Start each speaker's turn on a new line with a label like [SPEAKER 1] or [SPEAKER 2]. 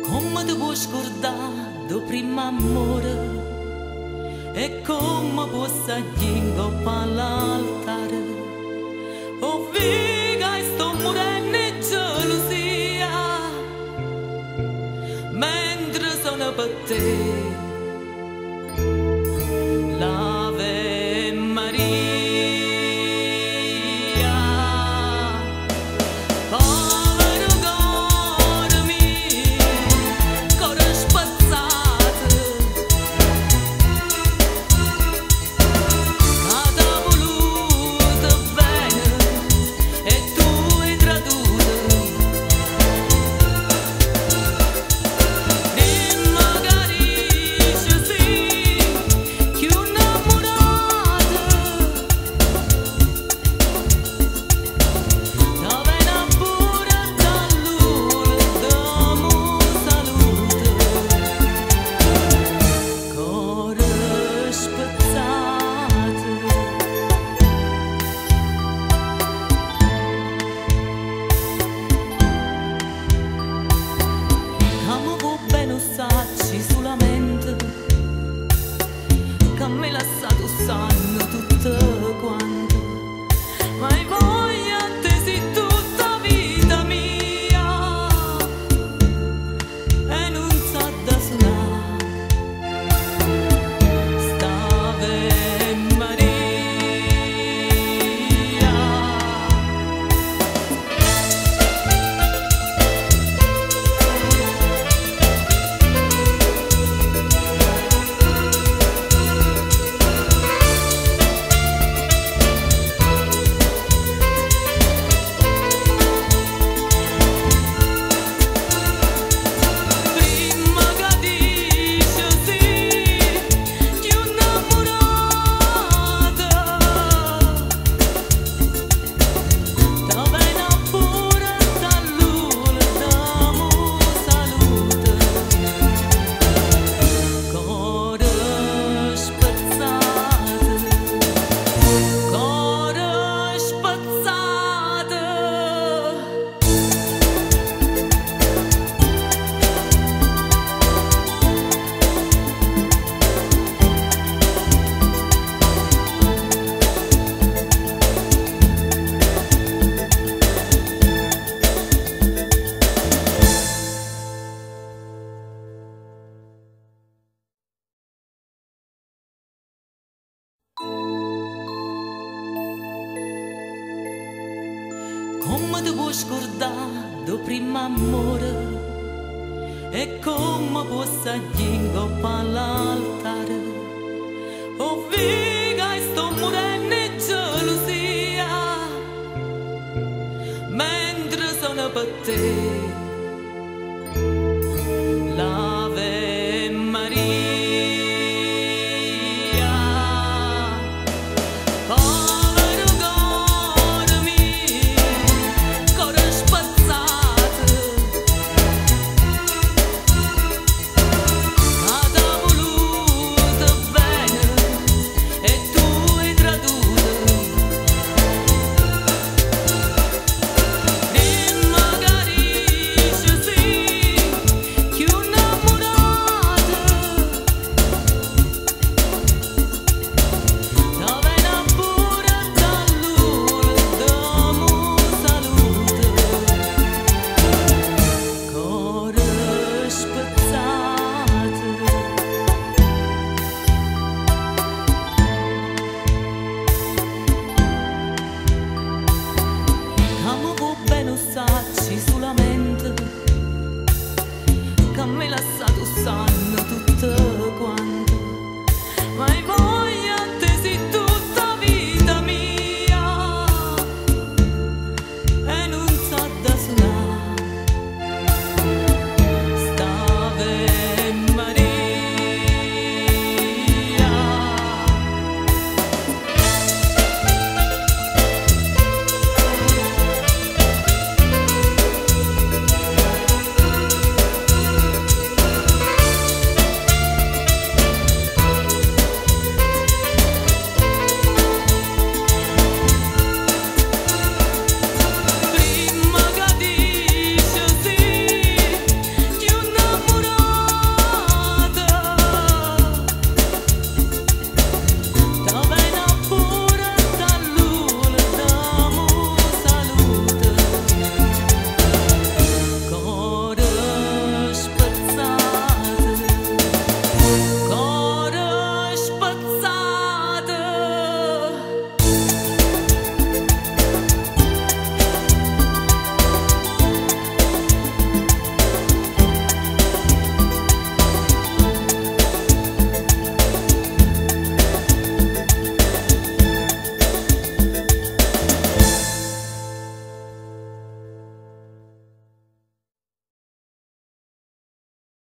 [SPEAKER 1] Come ti puoi scordare del primo amore e come può salire all'altare? Oh, figa, sto morendo di gelosia mentre sono per te. L'Ave Maria, povero cuore mio, cuore spezzato, ma t'ha voluto bene e tu hai tradito. E magari ci sei più innamorata, dove non pure da lui diamo salute, cuore spezzato. Amo può bene usarci solamente che mi ha lasciato sanno tutto quanto, ma hai voglia te sei tutta vita mia e non sa da suonare st'Ave Maria. Prima che dice sì, più innamorata, dove non pure da lui diamo salute, cuore spezzato, cuore spezzato. Come ti puoi scordare del primo amore e come può salire all'altare? Oh, figa, sto morendo di gelosia mentre sono per te.